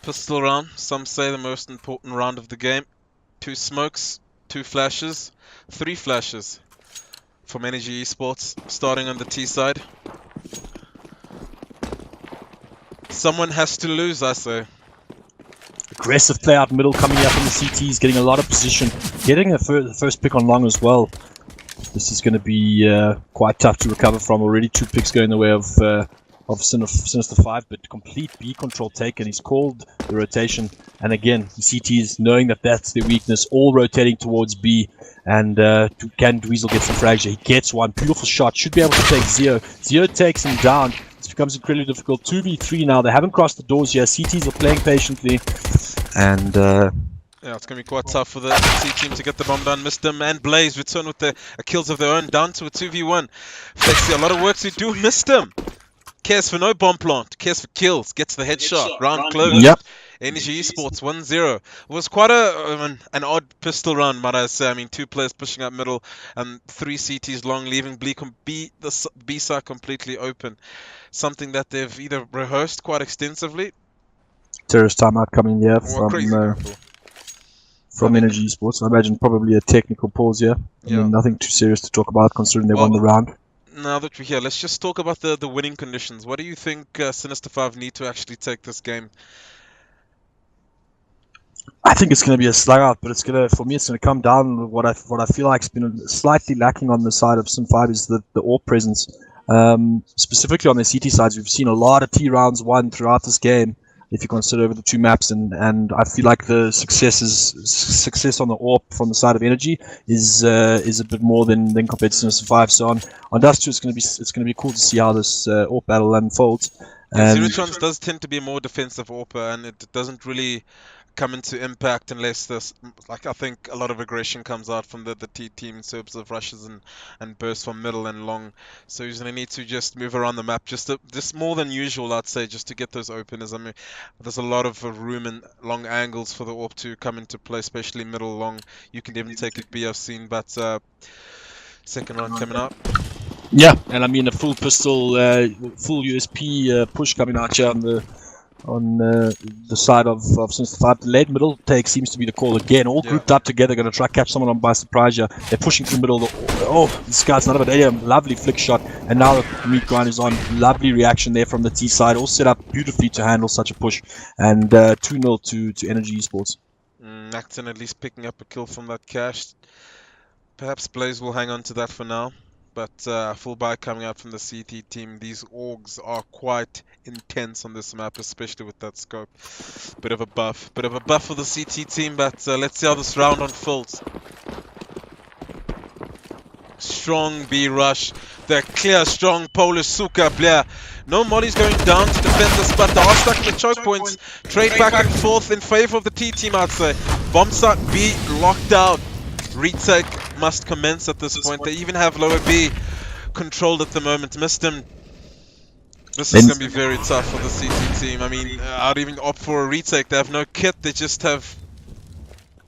Pistol round, some say the most important round of the game. 2 smokes, 2 flashes, 3 flashes from Energy Esports, starting on the T side. Someone has to lose, I say. Aggressive play out middle coming up in the CTs, getting a lot of position, getting the first pick on long as well. This is going to be quite tough to recover from. Already 2 picks going the way of Sinister5, but complete B control taken. He's called the rotation, and again, the CTs knowing that that's their weakness, all rotating towards B, and can Dweezil get some frags? He gets one. Beautiful shot. Should be able to take Zio. Zio takes him down. This becomes incredibly difficult. 2v3 now. They haven't crossed the doors yet. CTs are playing patiently, and yeah, it's going to be quite tough for the C team to get the bomb done. Mistem and Blaze return with the kills of their own, down to a 2v1. Flexi, a lot of work to do. Mistem cares for no bomb plant, cares for kills, gets the headshot. Round closed. Yep. Energy Esports 1-0. It was quite an odd pistol round, might I say. I mean, 2 players pushing up middle and 3 CTs long, leaving the B side completely open. Something that they've either rehearsed quite extensively. Terrorist timeout coming here from Energy Esports. I imagine probably a technical pause here. I mean, nothing too serious to talk about considering they won the round. Now that we're here, let's just talk about the winning conditions. What do you think Sinister5 need to actually take this game? I think it's going to be a slug out, but for me, it's going to come down. What I feel like has been slightly lacking on the side of Sin5 is the AWP presence. Specifically on the CT sides, we've seen a lot of T rounds won throughout this game, if you consider over the 2 maps, and I feel like the success on the AWP from the side of Energy is a bit more than compared to Sinister5. So on Dust2, it's going to be cool to see how this AWP battle unfolds. Zerotrons does tend to be a more defensive AWP, and it doesn't really come into impact unless this, like, I think a lot of aggression comes out from the T team in terms of rushes and bursts from middle and long. So he's going to need to just move around the map just more than usual, I'd say, just to get those openers. I mean, there's a lot of room and long angles for the AWP to come into play, especially middle long. You can even take it B, I've seen, but second round coming out. Yeah, and I mean a full pistol, full USP push coming out here on the side of Sinister5. The late middle take seems to be the call again. All grouped up together, going to try to catch someone on by surprise here. They're pushing through middle. Oh, this guy's not of it. Lovely flick shot, and now the meat grind is on. Lovely reaction there from the T side. All set up beautifully to handle such a push, and 2-0 to Energy Esports. Acton at least picking up a kill from that cache. Perhaps Blaze will hang on to that for now. But full buy coming out from the CT team. These orgs are quite intense on this map, especially with that scope. Bit of a buff for the CT team, but let's see how this round unfolds. Strong B rush. The clear, strong Polish Suka Blair. No mollies going down to defend this, but they are stuck in the choke points. Trade back and forth in favor of the T team, I'd say. Bomb site B locked out. Retake must commence at this point. They even have lower B controlled at the moment. Missed him. This is going to be very tough for the CT team. I mean, I'd even opt for a retake. They have no kit. They just have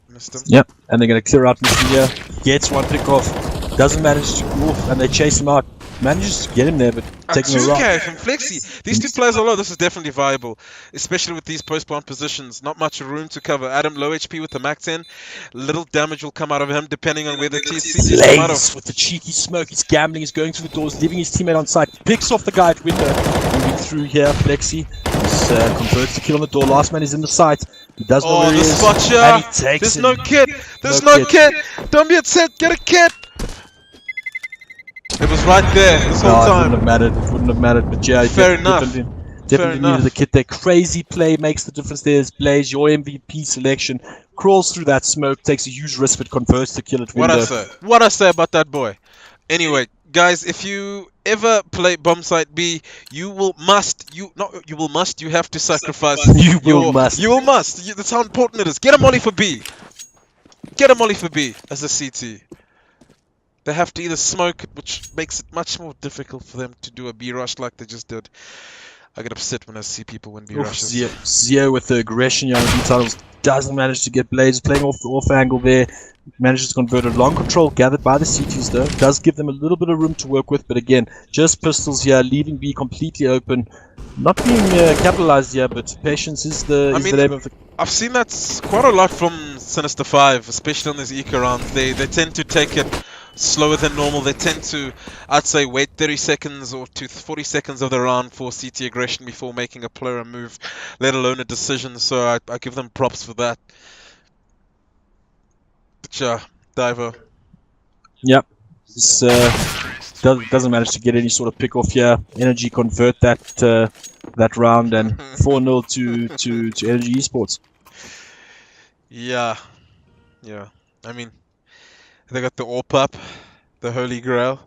missed him. Yep, and they're going to clear out Mr. here. Gets one pick off. Doesn't manage to go off, and they chase him out. Manages to get him there, but taking a rock. 2K from Flexi. These 2 players are low. This is definitely viable, especially with these post-plant positions. Not much room to cover. Adam low HP with the Mac 10. Little damage will come out of him depending on where the TCs come out of. With the cheeky smoke, he's gambling, he's going through the doors, leaving his teammate on site. Picks off the guy at window. Moving through here, Flexi. Converts the kill on the door. Last man is in the site. He does know where he is. And he takes There's no kit. There's no kit. Don't be upset. Get a kit. It was right there this whole time. It wouldn't have mattered, but yeah, fair enough. Definitely needed the kit there. Crazy play makes the difference there. Blaze, your MVP selection, crawls through that smoke, takes a huge risk, but converts to kill at window. What I say about that boy. Anyway, guys, if you ever play bomb site B, you have to sacrifice. You must. That's how important it is. Get a molly for B. Get a molly for B as a CT. They have to either smoke it, which makes it much more difficult for them to do a B rush like they just did. I get upset when I see people win B rushes. Zio with the aggression, young titles doesn't manage to get Blaze playing off the off angle there. Manages to convert a long control gathered by the CTs though. Does give them a little bit of room to work with, but again, just pistols here, leaving B completely open. Not being capitalized here, but patience is the name of the... I've seen that quite a lot from Sinister5, especially on these eco rounds. They tend to take it slower than normal. They tend to, I'd say, wait 30 seconds or to 40 seconds of the round for CT aggression before making a play or a move, let alone a decision. So I give them props for that. But yeah, Diver. Yep. This doesn't manage to get any sort of pick off here. Energy convert that round, and 4-0 to Energy Esports. Yeah. I mean, they got the AWP up, the Holy Grail.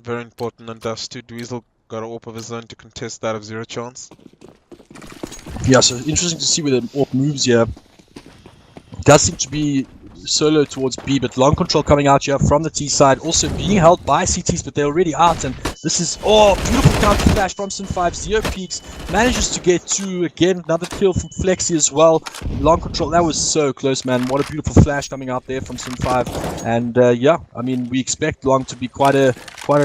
Very important on Dust2. Dweezil got an AWP of his own to contest that of zero chance. Yeah, so interesting to see where the AWP moves here. Does seem to be solo towards B, but long control coming out here from the T side, also being held by CTs, but they're already out, and this is, beautiful counter flash from Sin5. Zero peaks, manages to get 2, again, another kill from Flexi as well. Long control, that was so close, man. What a beautiful flash coming out there from Sin5, and yeah, I mean, we expect Long to be quite an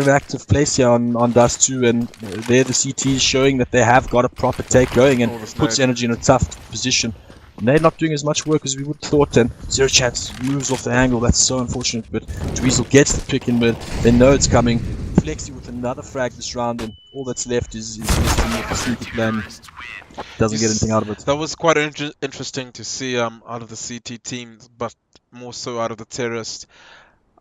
active place here on Dust2, and there the CTs showing that they have got a proper take going, and puts Energy in a tough position. And they're not doing as much work as we would have thought, and zero chance moves off the angle. That's so unfortunate, but Dweezil gets the pick in mid. They know it's coming. Flexi with another frag this round, and all that's left is Mr. with the sneaky plan. Doesn't get anything out of it. That was quite interesting to see out of the CT teams, but more so out of the terrorists.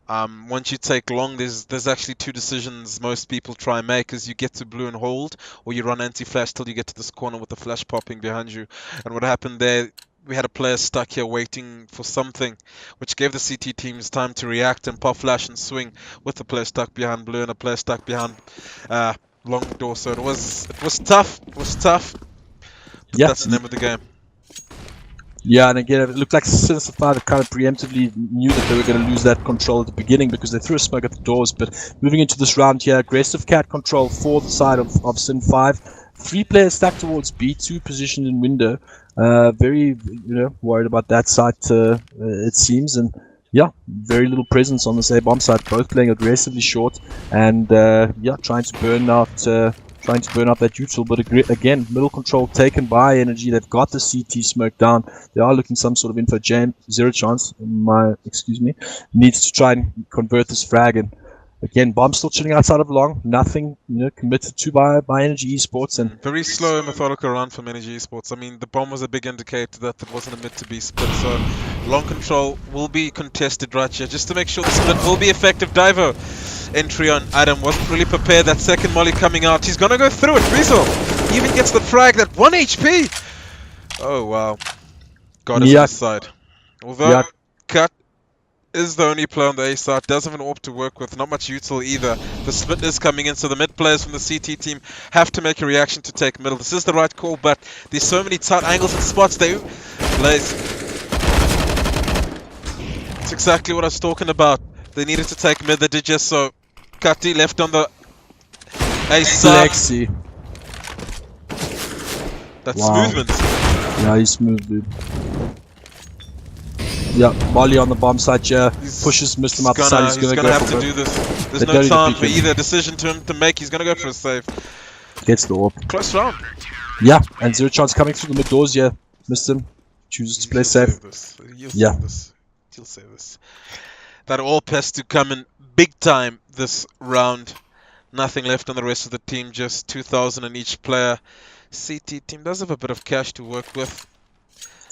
Once you take long, there's actually 2 decisions most people try and make, is you get to blue and hold, or you run anti-flash till you get to this corner with the flash popping behind you. And what happened there, we had a player stuck here waiting for something, which gave the CT teams time to react and pop flash and swing with the player stuck behind blue and a player stuck behind long door. So it was tough. But yeah, that's the name of the game. Yeah, and again, it looked like Sinister5 kind of preemptively knew that they were going to lose that control at the beginning because they threw a smoke at the doors. But moving into this round here, aggressive cat control for the side of Sin5. 3 players stacked towards B2, positioned in window. Very, worried about that side, it seems. And yeah, very little presence on this A-bomb side. Both playing aggressively short, and yeah, trying to burn out that neutral, but again, middle control taken by Energy. They've got the CT smoke down. They are looking some sort of info jam. Zero chance, needs to try and convert this frag. And again, bomb still chilling outside of long. Nothing, committed to by Energy Esports. And very slow and methodical run from Energy Esports. I mean, the bomb was a big indicator that it wasn't a mid to be split. So long control will be contested right here, just to make sure the split will be effective. Divo entry on Adam wasn't really prepared. That second molly coming out, he's gonna go through it. Dweezil even gets the frag, that 1 HP. Oh wow, got us on the side. Although Cut is the only player on the A side, does have an AWP to work with, not much util either. The split is coming in, so the mid players from the CT team have to make a reaction to take middle. This is the right call, but there's so many tight angles and spots. It's exactly what I was talking about. They needed to take mid, they did just so. Kati left on the A side. Flexi. That's movement. Yeah, he's smooth, dude. Yeah, Molly on the bomb side here, pushes Mr. him up the side. He's gonna have to do this. There's no time for either decision to make. He's gonna go for a save. Gets the AWP. Close round. Yeah, and zero chance coming through the mid doors here. Missed him. Chooses to play safe. He'll save this. That AWP has to come in big time this round. Nothing left on the rest of the team, just 2,000 on each player. CT team does have a bit of cash to work with.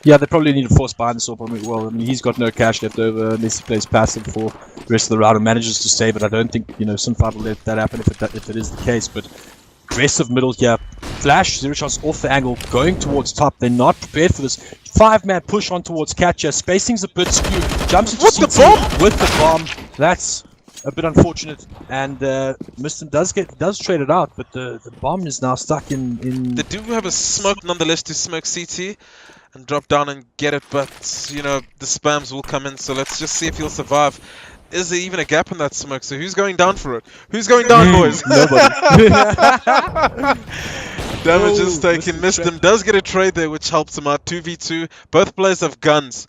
Yeah, they probably need to force behind the AWP. Well, I mean, he's got no cash left over unless he plays passive for the rest of the round and manages to save it. I don't think, Sin5 will let that happen if it is the case. But aggressive middle here. Flash, zero chance off the angle, going towards top. They're not prepared for this. 5-man push on towards Catcher. Spacing's a bit skewed. Jumps into CT with the bomb. That's a bit unfortunate. And Miston does trade it out, but the bomb is now stuck in... They do have a smoke nonetheless to smoke CT and drop down and get it, but the spams will come in, so let's just see if he'll survive. Is there even a gap in that smoke? So who's going down for it? Who's going down, boys? Nobody. Damage is taken. Miston does get a trade there, which helps him out. 2v2. Both players have guns.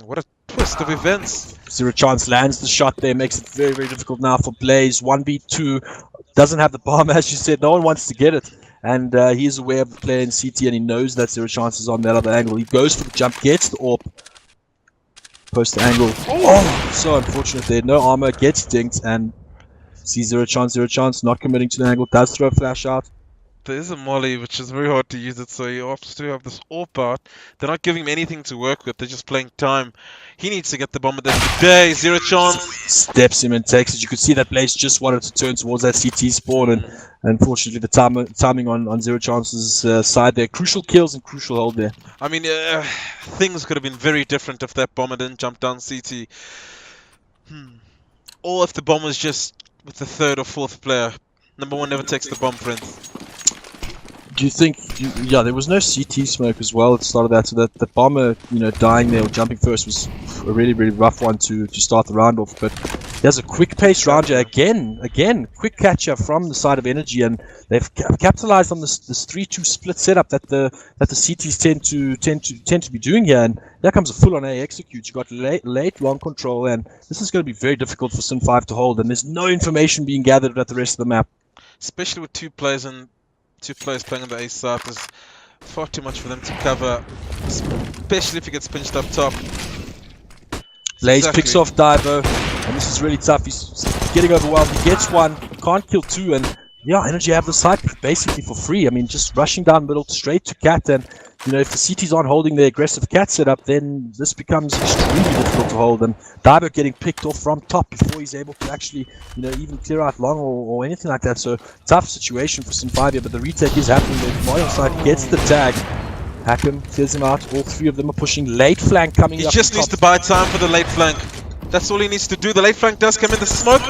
What a twist of events. Zero chance lands the shot there, makes it very, very difficult now for Blaze. 1v2. doesn't have the bomb, as you said. No one wants to get it. And he's aware of the player in CT, and he knows that there are chances on that other angle. He goes for the jump, gets the AWP. Post angle. Oh, so unfortunate there. No armor, gets dinked, and sees zero chance, not committing to the angle. Does throw a flash out. There is a molly, which is very hard to use it, so he opts to have this AWP out. They're not giving him anything to work with, they're just playing time. He needs to get the bomb at the end of the day, zero chance. Steps him and takes it. You could see that Blaze just wanted to turn towards that CT spawn, and unfortunately the timing on Zero Chance's side there. Crucial kills and crucial hold there. I mean, things could have been very different if that bomber didn't jump down CT. Or if the bomb was just with the third or fourth player. Number one never takes the bomb, friends. Do you think? Yeah, there was no CT smoke as well at the start of that, so that the bomber, dying there or jumping first was a really, really rough one to start the round off. But he has a quick pace round here again, quick catch up from the side of Energy, and they've capitalized on this 3-2 split setup that the CTs tend to be doing here. And there comes a full-on A execute. You got late long control, and this is going to be very difficult for Sin5 to hold. And there's no information being gathered at the rest of the map, especially with two players playing on the A side. There's far too much for them to cover, especially if he gets pinched up top. Blaze picks off Divo, and this is really tough. He's getting overwhelmed. He gets one, can't kill two, and yeah, Energy have the site basically for free. I mean, just rushing down middle straight to Cat, and if the CTs aren't holding their aggressive Cat setup, then this becomes extremely difficult to hold. And Divo getting picked off from top before he's able to actually, even clear out long or anything like that. So tough situation for Sin5 here, but the retake is happening. The Mario side gets the tag. Hakim clears him out. All three of them are pushing. Late flank coming up. He just needs to buy time for the late flank. That's all he needs to do. The late flank does come in the smoke.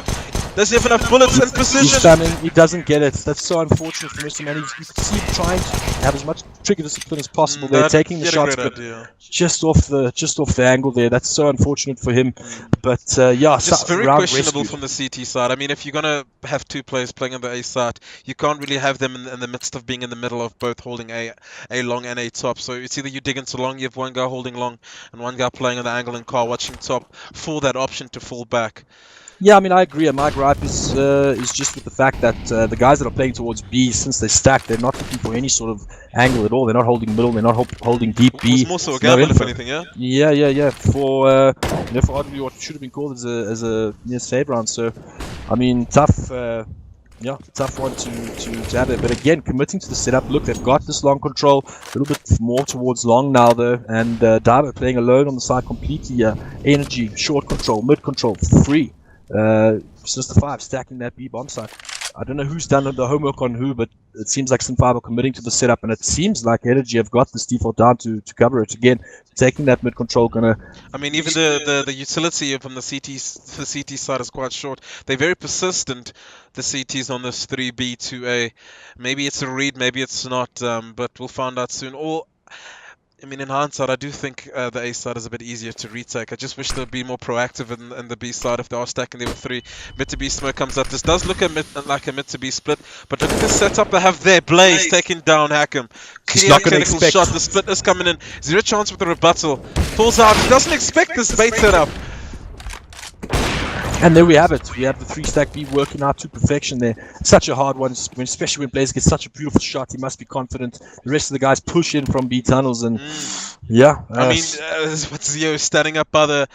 Doesn't have enough bullets and precision. He's stunning. He doesn't get it. That's so unfortunate for Mr. Man. You can see him trying to have as much trigger discipline as possible. They're taking the shots, but just off the angle there. That's so unfortunate for him. But yeah, just very questionable from the CT side. I mean, if you're gonna have two players playing on the A side, you can't really have them in the midst of being in the middle of both holding A long and A top. So it's either you dig into long, you have one guy holding long, and one guy playing on the angle and car watching top for that option to fall back. Yeah, I mean, I agree. And my gripe is just with the fact that the guys that are playing towards B, since they stack, they're not looking for any sort of angle at all. They're not holding middle. They're not holding deep B. It's more so a gamble, if anything, yeah. Yeah. For arguably what should have been called as a near save round. So, I mean, tough one to have it. But again, committing to the setup. Look, they've got this long control, a little bit more towards long now though, and Divo playing alone on the side completely. Energy, short control, mid control, free. Sinister5 stacking that B bomb site. I don't know who's done the homework on who, but it seems like Sin5 are committing to the setup, and it seems like Energy have got this default down to cover it. Again, taking that mid control gonna. I mean, even the utility from the CT side is quite short. They're very persistent. The CTs on this 3B to A. Maybe it's a read, maybe it's not, but we'll find out soon. I mean, in hindsight, I do think the A side is a bit easier to retake. I just wish they'd be more proactive in the B side if they are stacking there with three. Mid to B smoke comes up. This does look like a mid to B split, but look at the setup they have there. Blaze taking down Hakim. Clear clinical shot. The split is coming in. Zero chance with the rebuttal. Pulls out. He doesn't expect this bait setup. And there we have it. We have the 3-stack B working out to perfection there. Such a hard one, especially when Blaze gets such a beautiful shot. He must be confident. The rest of the guys push in from B tunnels, and yeah. I mean, what's Zio standing up by the...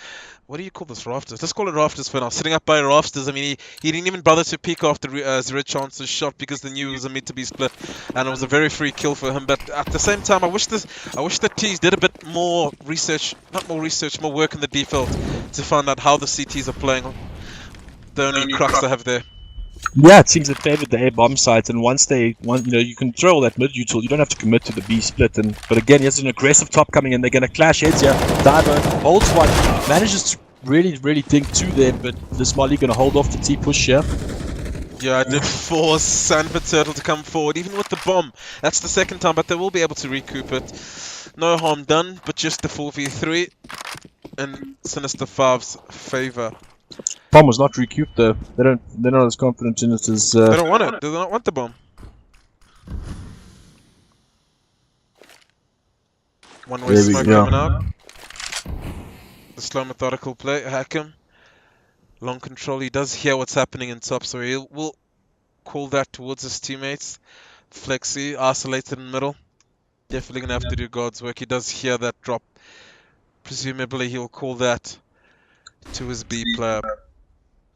What do you call this? Rafters? Let's call it rafters for now. Sitting up by rafters. I mean, he didn't even bother to peek after Zero Chance's shot because they knew it was a mid to be split, and it was a very free kill for him. But at the same time, I wish the T's did a bit more research, more work in the default to find out how the CTs are playing. The only crux I have there. Yeah, it seems they favored the A bomb site, and once you can throw all that mid util, you don't have to commit to the B split. But again, he has an aggressive top coming in. They're going to clash heads here. Divo holds one, manages to really dig two there, but this Molly going to hold off the T push here. Yeah, I did force Sanford Turtle to come forward, even with the bomb. That's the second time, but they will be able to recoup it. No harm done, but just the 4v3 in Sinister5's favor. Bomb was not recouped though. They're not as confident in it as. They don't want it. They do not want the bomb. One-way smoke coming out. The slow methodical play. Hakim. Long control. He does hear what's happening in top, so he will call that towards his teammates. Flexi, isolated in the middle. Definitely going to have to do God's work. He does hear that drop. Presumably he'll call that to his B player.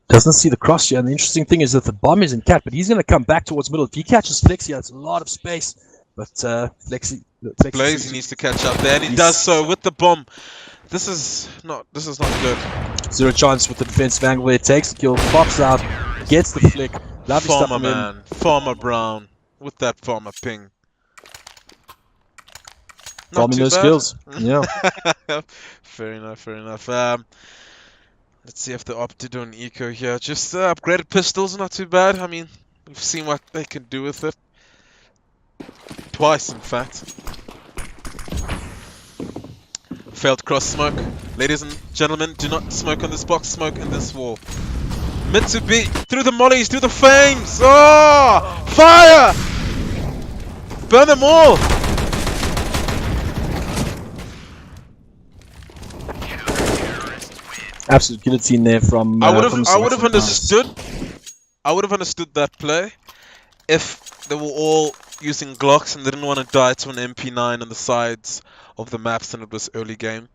Doesn't see the cross here, and the interesting thing is that the bomb is in cat, but he's going to come back towards middle. If he catches Flexi, that's a lot of space. But Flexi Blaze, he needs to catch up there, and he does so with the bomb. This is not good. Zero chance with the defensive angle where it takes the kill, pops out, gets the flick. Lovely stuff from him. Man, Farmer Brown with that Farmer ping. Farming those skills. Yeah. Fair enough, fair enough. Let's see if they opt to do an eco here. Just upgraded pistols, not too bad. I mean, we've seen what they can do with it. Twice, in fact. Failed cross smoke. Ladies and gentlemen, do not smoke on this box, smoke in this wall. Mid to B, through the mollies, through the flames. Oh! Fire! Burn them all! Absolute guillotine there from. I would have understood that play if they were all using Glocks and they didn't want to die to an MP9 on the sides of the maps and it was early game.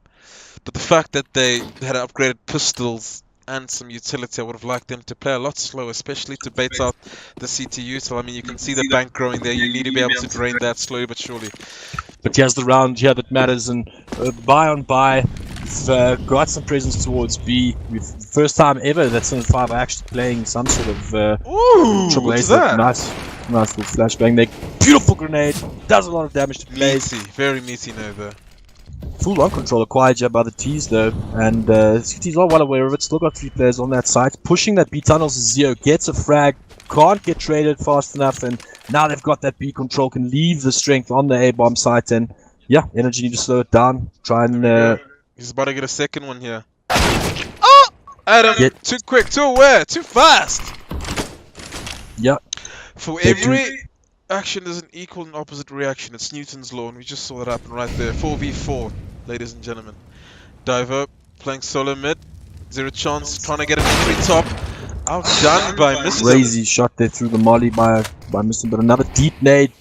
But the fact that they had upgraded pistols and some utility, I would have liked them to play a lot slower, especially to bait out the CTU. So I mean, you can see the bank growing there. You need to be able to drain that slowly but surely. But here's the round here that matters, and buy on buy, we've got some presence towards B. First time ever that Sinister5 are actually playing some sort of triple what's A. that? Nice little flashbang there. Beautiful grenade, does a lot of damage to Blaze. Meaty, very meaty Nova. Full on control acquired here by the T's though, and CT's are well aware of it. Still got 3 players on that side. Pushing that B tunnels is Zio, gets a frag, can't get traded fast enough, and now they've got that B control, can leave the strength on the A-bomb site, and yeah, Energy need to slow it down. Try and he's about to get a second one here. Oh! Adam, too quick, too aware, too fast! Yeah. For every action, there's an equal and opposite reaction. It's Newton's law, and we just saw that happen right there. 4v4, ladies and gentlemen. Diver playing solo mid. Zero chance, trying to get an entry top. Outdone by Mr. Crazy shot there through the molly by Mr. But another deep nade,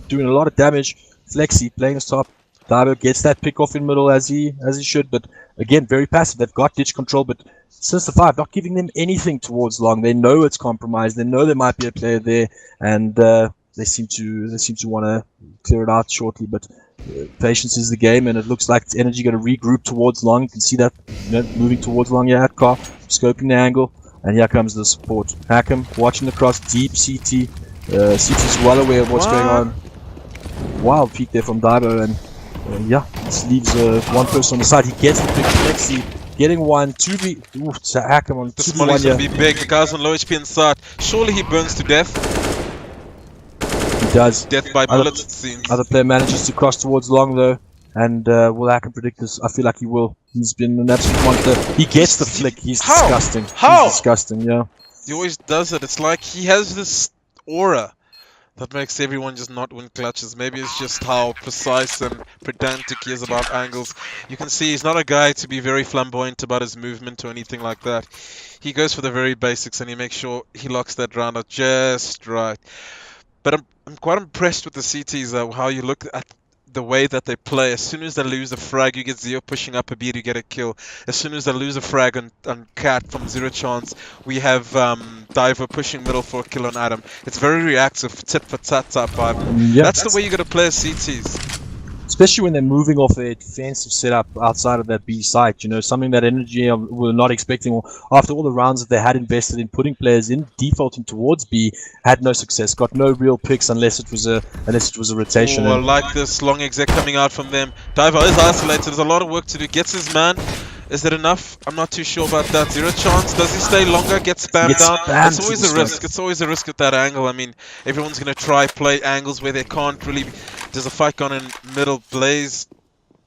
doing a lot of damage. Flexi playing his top. Diver gets that pick off in middle as he should, but again, very passive. They've got ditch control, but Sinister5 not giving them anything towards long. They know it's compromised. They know there might be a player there, and they seem to want to clear it out shortly. But patience is the game, and it looks like it's Energy going to regroup towards long. You can see that, moving towards long. Yeah, at car, scoping the angle, and here comes the support. Hackham watching the cross, deep CT. CT's well aware of what's going on. Wild peek there from Divo, and yeah, this leaves one person on the side. He gets the big Flexi, getting one, 2v. Ooh, to hack him on 2v1. This molly's gonna be big. The guy's on low HP inside. Surely he burns to death. He does. Death by bullets, it seems. Other player manages to cross towards long though, and will Hacken predict this? I feel like he will. He's been an absolute monster. He gets the flick. He's disgusting. How? He's disgusting. Yeah. He always does it. It's like he has this aura that makes everyone just not win clutches. Maybe it's just how precise and pedantic he is about angles. You can see he's not a guy to be very flamboyant about his movement or anything like that. He goes for the very basics and he makes sure he locks that round out just right. But I'm quite impressed with the CTs, how you look at the way that they play. As soon as they lose a frag, you get Zio pushing up a B to get a kill. As soon as they lose a frag on Cat from zero chance, we have Diver pushing middle for a kill on Adam. It's very reactive, tit for tat type vibe. Yeah, that's the way you got to play as CTs. Especially when they're moving off a defensive setup outside of that B site, something that Energy were not expecting. After all the rounds that they had invested in putting players in, defaulting towards B, had no success, got no real picks unless it was a rotation. Oh, I like this long exec coming out from them. Diver is isolated. There's a lot of work to do. Gets his man. Is that enough? I'm not too sure about that. Zero chance. Does he stay longer? Get spammed down? It's always a risk. It's always a risk with that angle. I mean, everyone's going to try play angles where they can't really. There's a fight going in middle. Blaze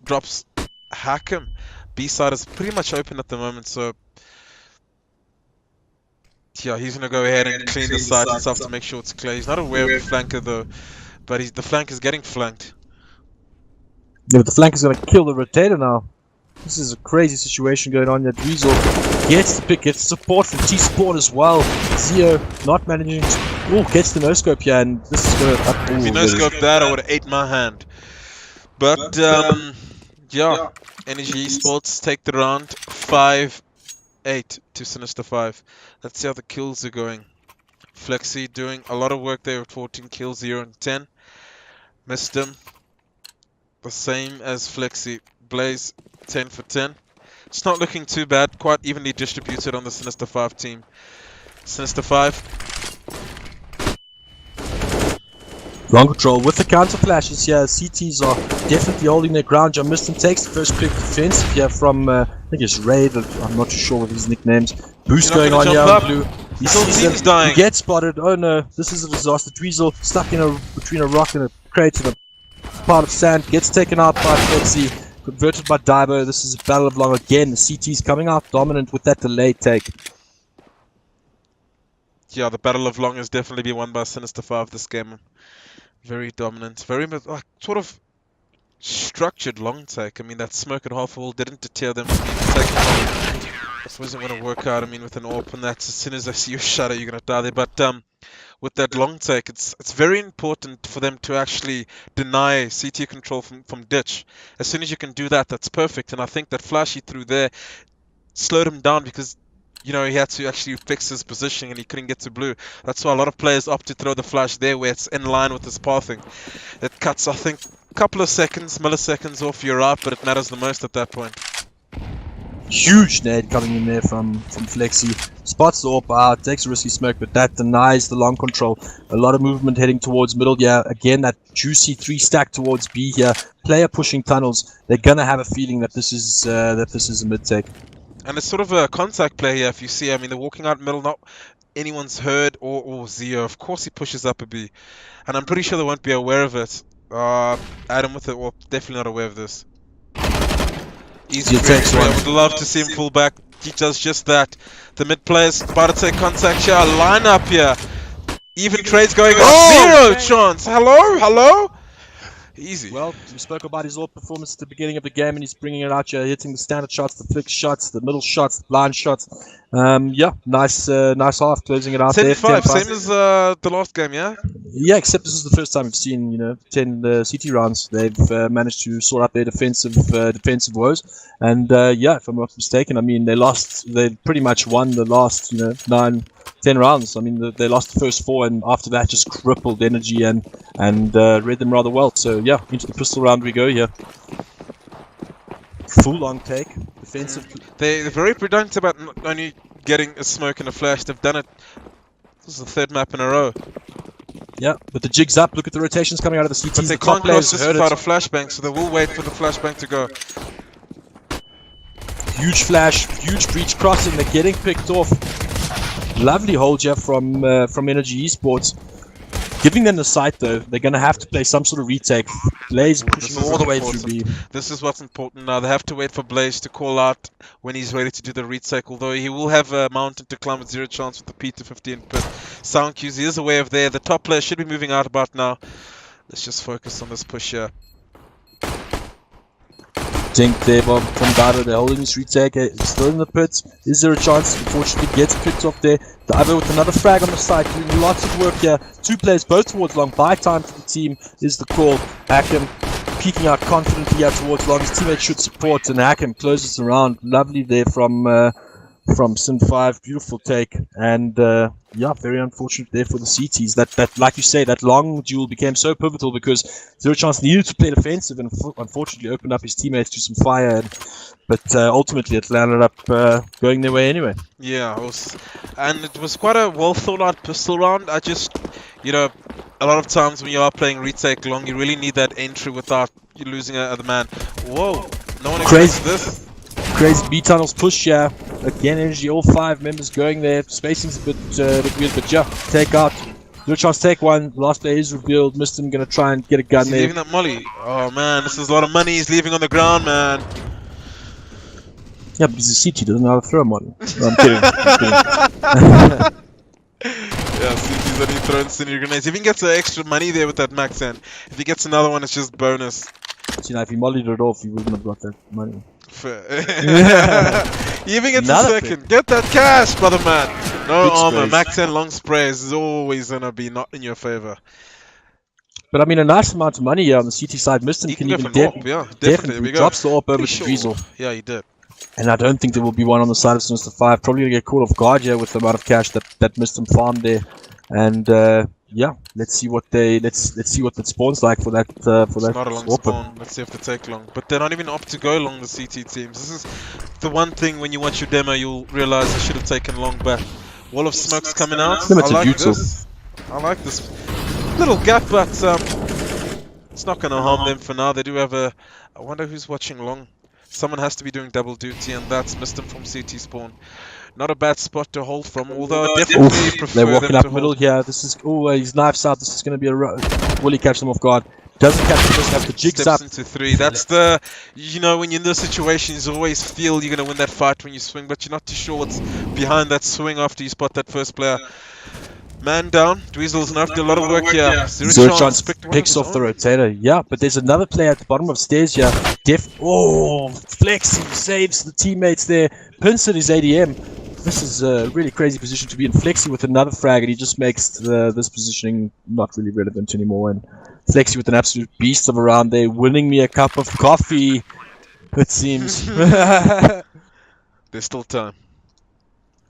drops Hackham. B side is pretty much open at the moment, so yeah, he's going to go ahead and clean the side himself to make sure it's clear. He's not aware of the flanker though, but the flank is getting flanked. Yeah, but the flank is going to kill the rotator now. This is a crazy situation going on here. Dweezil gets the pick, gets support from T-Sport as well. Zio not managing to Oh, gets the no-scope here, and this is going to... If you no-scoped that, I would have ate my hand. But, yeah, Energy Esports take the round 5-8 to Sinister5. Let's see how the kills are going. Flexi doing a lot of work there with 14 kills, 0 and 10. Missed him. The same as Flexi. Blaze, 10 for 10. It's not looking too bad, quite evenly distributed on the Sinister5 team. Sinister5. Long control with the counter flashes here. CTs are definitely holding their ground. John Miston takes the first pick defensive here from, I think it's Raid, I'm not too sure what his nicknames. Boost going on here on blue. He sees dying. He gets spotted. Oh no, this is a disaster. Dweezil stuck in between a rock and a crate and a part of sand. Gets taken out by Flexi. Converted by Dibo. This is a battle of long again. The CT's coming out dominant with that delayed take. Yeah, the battle of long has definitely been won by Sinister5 this game. Very dominant, very like sort of structured long take. I mean, that smoke at half wall didn't deter them from even taking it. This wasn't going to work out. I mean, with an AWP and that, as soon as I see your shadow, you're going to die there. But with that long take, it's very important for them to actually deny CT control from ditch. As soon as you can do that, that's perfect. And I think that flash he threw there slowed him down because, you know, he had to actually fix his positioning and he couldn't get to blue. That's why a lot of players opt to throw the flash there where it's in line with his pathing. It cuts, I think, a couple of seconds, milliseconds off your route, but it matters the most at that point. Huge nade coming in there from Flexi. Spots the AWP out, takes a risky smoke, but that denies the long control. A lot of movement heading towards middle. Yeah, again, that juicy 3-stack towards B here. Player pushing tunnels. They're gonna have a feeling that this is a mid take. And it's sort of a contact play here, if you see. I mean, they're walking out middle, not anyone's heard or Zio. Of course he pushes up a B. And I'm pretty sure they won't be aware of it. Adam with it, well, definitely not aware of this. Easy tricks. I would love to see him pull back. He does just that. The mid player's about to take contact here. Line up here. Even trades going on. 0 chance. Hello? Easy. Well, we spoke about his AWP performance at the beginning of the game, and he's bringing it out here, hitting the standard shots, the flick shots, the middle shots, the blind shots. Yeah, nice half, closing it out there. 10-5, same as the last game, yeah? Yeah, except this is the first time we've seen, 10 CT rounds. They've managed to sort out their defensive woes, and yeah, if I'm not mistaken, I mean they pretty much won the last 9-10 rounds. I mean they lost the first 4, and after that just crippled Energy and read them rather well. So yeah, into the pistol round we go here. Full long take, defensive. They're very prudent about not only getting a smoke and a flash. They've done it. This is the 3rd map in a row. Yeah, but the jig's up. Look at the rotations coming out of the CTs. But they can't cross this without a flashbang, so they will wait for the flashbang to go. Huge flash, huge breach crossing. They're getting picked off. Lovely hold here from Energy Esports. Giving them the sight though, they're going to have to play some sort of retake. Blaze pushing all the way through B. This is what's important now. They have to wait for Blaze to call out when he's ready to do the retake. Although he will have a mountain to climb with 0 chance with the P250 input. Sound cues, he is aware of there. The top player should be moving out about now. Let's just focus on this push here. Dink there from Dado, they're holding this retake, still in the pit. Is there a chance? Unfortunately gets picked off there. Divo with another frag on the side, doing lots of work here. 2 players both towards long. Buy time to the team is the call. Hakim peeking out confidently here towards long. His teammates should support, and Hakim closes around. Lovely there from Sin5, beautiful take, and yeah, very unfortunate there for the CTs. That like you say, that long duel became so pivotal because 0 chance needed to play defensive and unfortunately opened up his teammates to some fire. But ultimately, it landed up going their way anyway. Yeah, and it was quite a well thought out pistol round. I just, a lot of times when you are playing retake long, you really need that entry without you losing the man. Whoa, no one expects this. Crazy B tunnels push, yeah. Again, Energy, all 5 members going there. Spacing's a bit weird, but yeah, take out. 0 chance, take one. Last player is revealed. Missed him, gonna try and get a gun there. Leaving that molly. Oh man, this is a lot of money he's leaving on the ground, man. Yeah, but he's a CT, doesn't know how to throw a molly. No, I'm kidding. Yeah, CT's only throwing senior grenades. If he gets extra money there with that max end, if he gets another one, it's just bonus. If he mollied it off, he wouldn't have got that money. Fair. He even gets a second. Get that cash, brother man. No Big armor. sprays. Max 10 long sprays is always gonna be not in your favor. But I mean, a nice amount of money here on the CT side. Miston He can can go even for an AWP, yeah, definitely. We go. drops the AWP over Pretty to sure. Driesel. Yeah, he did. And I don't think there will be one on the side of Sinister5. Probably gonna get caught off guard here with the amount of cash that Miston farmed there. And yeah, let's see what that spawns like for that It's not a long spawn. Let's see if they take long. But they're not even up to go long, the CT teams. This is the one thing when you watch your demo, you'll realize they should have taken long back. Wall of smoke's coming out. I like this. I like this little gap, but it's not going to harm them for now. They do have a... I wonder who's watching long. Someone has to be doing double duty, and that's Miston from CT spawn. Not a bad spot to hold from, although I definitely prefer they're walking them up to middle hold. here. This is he's knifes out. This is going to be a will he catch them off guard? Doesn't catch them. Doesn't have the jigs Steps up. into 3. That's the, you know, when you're in those situations, you always feel you're going to win that fight when you swing, but you're not too sure what's behind that swing after you spot that first player. Man down. Dweezil's not doing a lot of work here. Zero chance picks off the rotator. Yeah, but there's another player at the bottom of stairs here. Flexi saves the teammates there. Pinsett is ADM. This is a really crazy position to be in. Flexi with another frag, and he just makes this positioning not really relevant anymore. And Flexi with an absolute beast of a round there, winning me a cup of coffee, it seems. There's still time.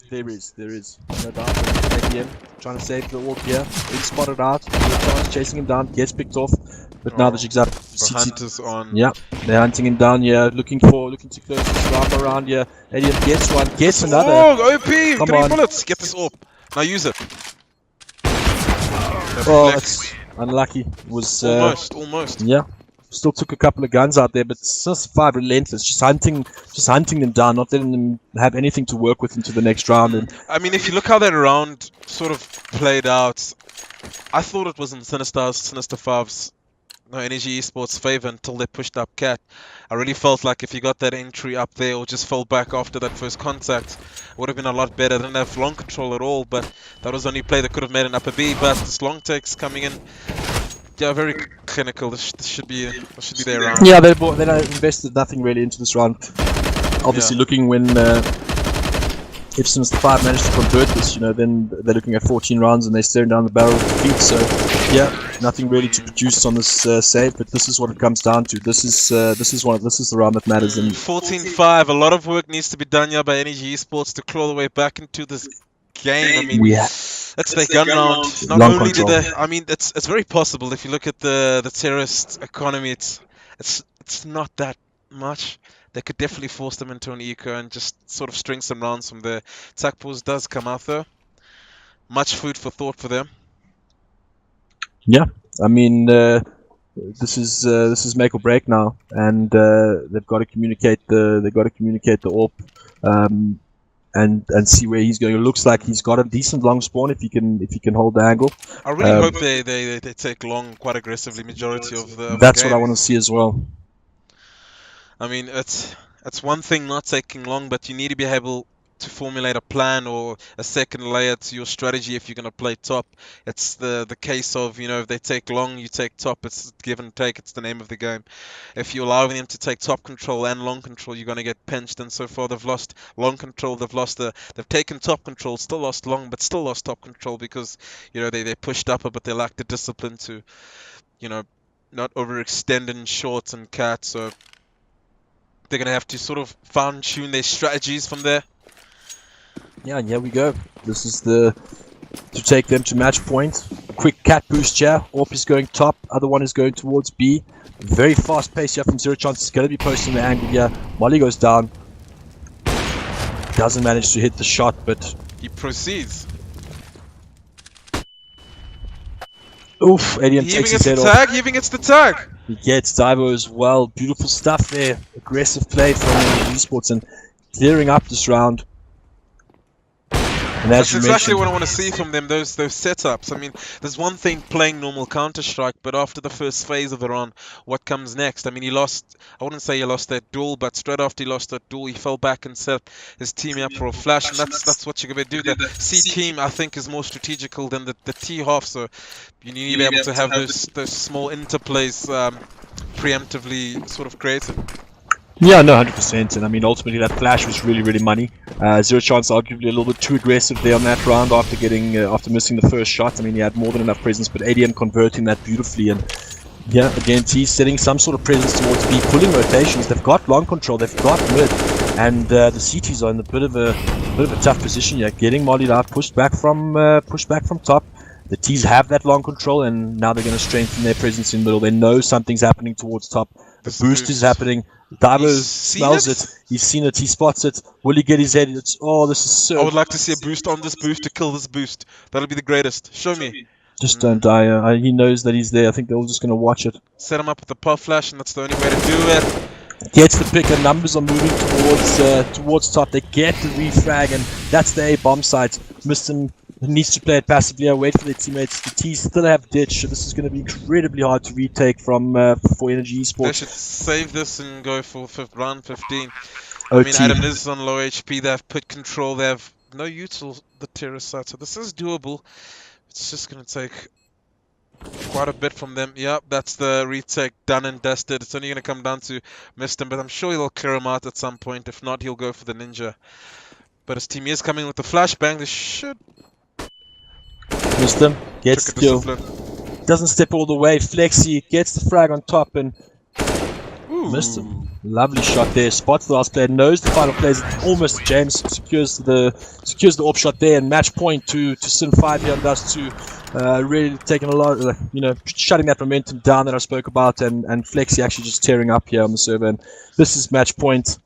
There is. No doubt. ADM trying to save the orb here. He's spotted out. Chance chasing him down. Gets picked off. But now the jig's up. The hunters on. Yeah, they're hunting him down here. Looking to close this round around here. ADM gets one. Gets another. Oh, OP! 3 on. bullets. Get this orb. Now use it. Oh, that's unlucky. It was almost. Yeah. Still took a couple of guns out there, but Sinister5 relentless, just hunting them down, not letting them have anything to work with into the next round. And I mean, if you look how that round sort of played out, I thought it was in Sinister5's Energy Esports' favor until they pushed up Cat. I really felt like if you got that entry up there or just fell back after that first contact, it would have been a lot better. They didn't have long control at all, but that was the only play that could have made an upper B. But this long takes coming in. Yeah, very clinical. This should be their round. yeah, they invested nothing really into this round. Obviously, looking when if Sinister5 managed to convert this, you know, then they're looking at 14 rounds and they're staring down the barrel of defeat. So yeah, nothing really to produce on this save. But this is what it comes down to. This is the round that matters. And 14-5. A lot of work needs to be done here by Energy Esports to claw the way back into this game. I mean, that's their gun round. Not Long only did control. they, I mean, it's very possible if you look at the terrorist economy. It's not that much. They could definitely force them into an eco and just sort of string some rounds from there. Attack pause does come out though. Much food for thought for them. Yeah, I mean, this is make or break now, and they've got to communicate the AWP. And see where he's going. It looks like he's got a decent long spawn if he can hold the angle. I really hope they take long quite aggressively majority of the That's game. what I want to see as well. I mean, it's one thing not taking long, but you need to be able to formulate a plan or a second layer to your strategy if you're going to play top. It's the case of, you know, if they take long, you take top. It's give and take. It's the name of the game. If you allow them to take top control and long control, you're going to get pinched. And so far, they've lost long control. They've taken top control, still lost long, but still lost top control because, you know, they pushed upper, but they lacked the discipline to, you know, not overextend in shorts and cat. So they're going to have to sort of fine-tune their strategies from there. Yeah, and here we go. This is to take them to match point. Quick cat boost here. AWP is going top. Other one is going towards B. Very fast pace here from Zero Chance. It's going to be posting the angle here. Molly goes down. Doesn't manage to hit the shot, but he proceeds. Oof, ADM takes his head off. Heaving it's the tag. He gets Divo as well. Beautiful stuff there. Aggressive play from Esports and clearing up this round. And that's exactly what I want to see from them, those setups. I mean, there's one thing playing normal Counter-Strike, but after the first phase of the round, what comes next? I mean, he lost, I wouldn't say he lost that duel, but straight after he lost that duel, he fell back and set his team up for a flash, and that's what you're going to do. The C team, I think, is more strategical than the T half, so you need to be able to have those small interplays preemptively sort of created. Yeah, no, 100%. And I mean, ultimately, that flash was really, really money. Zero Chance arguably a little bit too aggressive there on that round after getting after missing the first shot. I mean, he had more than enough presence, but ADM converting that beautifully. And yeah, again, T setting some sort of presence towards B, pulling rotations. They've got long control, they've got mid, and the CTs are in a bit of a tough position here, getting mollied out, pushed back from top. The T's have that long control, and now they're going to strengthen their presence in middle. They know something's happening towards top. The boost is happening. Divo smells it. He's seen it. He spots it. Will he get his head? This is so. I would like to see a boost on this boost to kill this boost. That'll be the greatest. Show me. Just don't die. He knows that he's there. I think they're all just going to watch it. Set him up with the puff flash, and that's the only way to do it. Gets the pick, and numbers are moving towards top. They get the refrag, and that's the A bomb site. Mr. needs to play it passively. Wait for their teammates. The T's still have ditch, so this is going to be incredibly hard to retake from for Energy Esports. They should save this and go for round 15. OT. I mean, Adam is on low HP. They have put control. They have no util the terrorist side, so this is doable. It's just going to take quite a bit from them. Yep, that's the retake done and dusted. It's only going to come down to Mr. but I'm sure he'll clear him out at some point. If not, he'll go for the ninja. But his team is coming with the flashbang. They should. Mr. gets the kill. Doesn't step all the way. Flexi gets the frag on top and missed him. Lovely shot there. Spots the last player. Knows the final plays. Almost James secures the AWP shot there, and match point to Sin5 here on Dust2. Really taking a lot, shutting that momentum down that I spoke about, and Flexi actually just tearing up here on the server. And this is match point.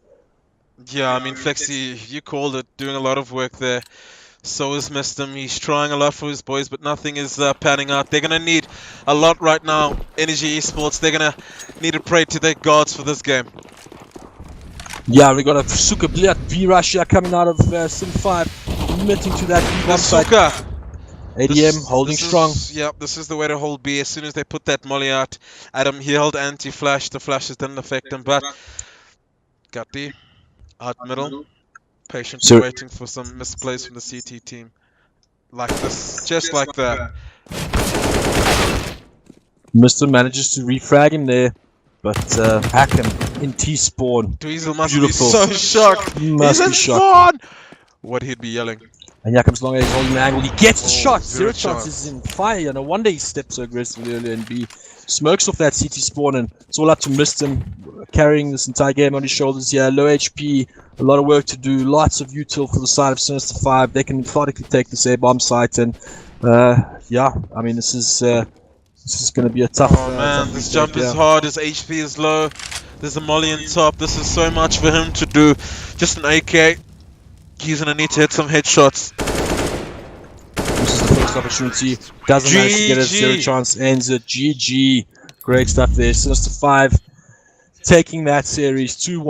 Yeah, I mean, Flexi, you called it, doing a lot of work there. So is Mr. He's trying a lot for his boys, but nothing is panning out. They're going to need a lot right now. Energy Esports, they're going to need to pray to their gods for this game. Yeah, we got a Suka V-Rush here coming out of Sin5, committing to that B-bomb site. ADM holding strong. Yep, this is the way to hold B. As soon as they put that molly out, Adam, he held anti-flash. The flashes didn't affect him, but got B out middle. Patiently waiting for some misplays from the CT team. Like this, just like that. Mr. manages to refrag him there, but hack him in T-spawn. Dweezil must be so shocked. He's in spawn! What he'd be yelling. And here comes Long A's holding the angle. He gets the shot. Zero Chance is in fire. No wonder he stepped so aggressively earlier in B. Smokes off that CT spawn, and it's all up to Mr. carrying this entire game on his shoulders here. Low HP, a lot of work to do, lots of util for the side of Sinister5. They can methodically take this air bomb site, and yeah, I mean this is going to be a tough. Oh man, this jump is hard. His HP is low. There's a molly on top. This is so much for him to do. Just an AK. He's gonna need to hit some headshots. This is the first opportunity. Doesn't manage to get it. Zero Chance ends it. GG. Great stuff there. Sinister5 taking that series 2-1.